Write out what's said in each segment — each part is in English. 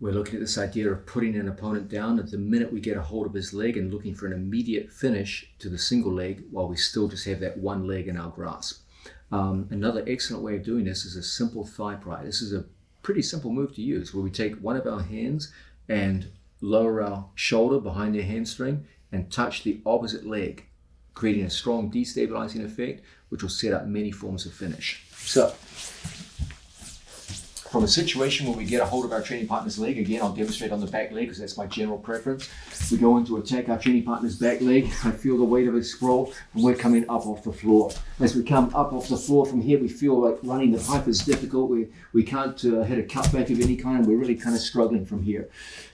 we're looking at this idea of putting an opponent down at the minute we get a hold of his leg and looking for an immediate finish to the single leg while we still just have that one leg in our grasp. Another excellent way of doing this is a simple thigh pry. This is a pretty simple move to use where we take one of our hands and lower our shoulder behind their hamstring and touch the opposite leg, creating a strong destabilizing effect, which will set up many forms of finish. So, from a situation where we get a hold of our training partner's leg, again, I'll demonstrate on the back leg because that's my general preference. We go in to attack our training partner's back leg. I feel the weight of his sprawl, and we're coming up off the floor. As we come up off the floor from here, we feel like running the pipe is difficult. We can't hit a cutback of any kind. We're really kind of struggling from here.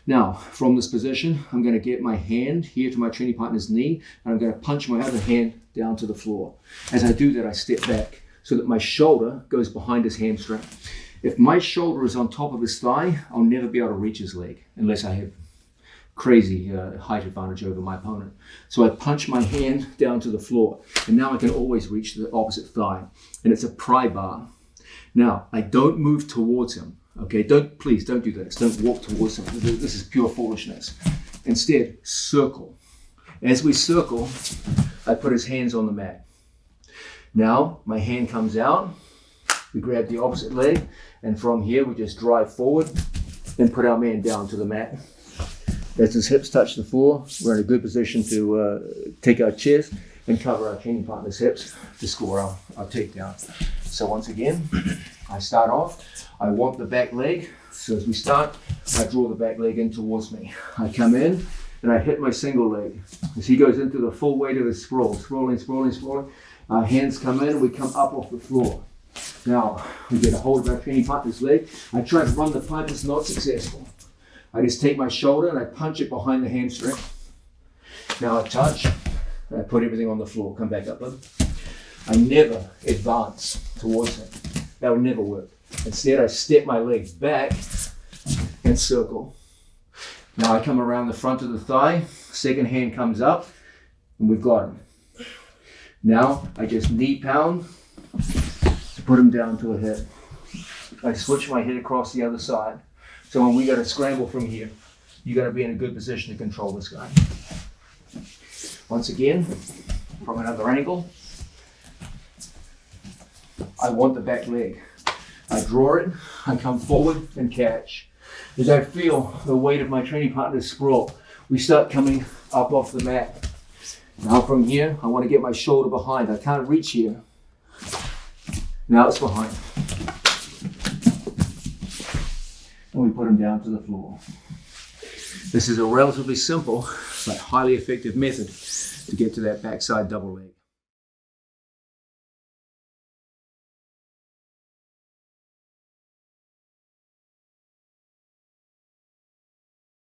Now, from this position, I'm going to get my hand here to my training partner's knee, and I'm going to punch my other hand down to the floor. As I do that, I step back so that my shoulder goes behind his hamstring. If my shoulder is on top of his thigh, I'll never be able to reach his leg unless I have crazy height advantage over my opponent. So I punch my hand down to the floor, and now I can always reach the opposite thigh, and it's a pry bar. Now, I don't move towards him, okay? Please don't do this. Don't walk towards him. This is pure foolishness. Instead, circle. As we circle, I put his hands on the mat. Now, my hand comes out. We grab the opposite leg, and from here we just drive forward and put our man down to the mat. As his hips touch the floor, we're in a good position to take our chest and cover our training partner's hips to score our takedown. So once again, I start off. I want the back leg. So as we start, I draw the back leg in towards me. I come in and I hit my single leg. As he goes into the full weight of his sprawl, sprawling. Our hands come in and we come up off the floor. Now, we get a hold of our training partner's leg. I try to run the pipe, it's not successful. I just take my shoulder and I punch it behind the hamstring. Now I touch, and I put everything on the floor, come back up. I never advance towards him. That would never work. Instead, I step my legs back and circle. Now I come around the front of the thigh, second hand comes up, and we've got him. Now I just knee pound to put him down to a hit. I switch my head across the other side. So when we got to scramble from here, you got to be in a good position to control this guy. Once again, from another angle, I want the back leg. I draw it, I come forward and catch. As I feel the weight of my training partner's sprawl, we start coming up off the mat. Now from here, I want to get my shoulder behind. I can't reach here. Now it's behind. And we put him down to the floor. This is a relatively simple but highly effective method to get to that backside double leg.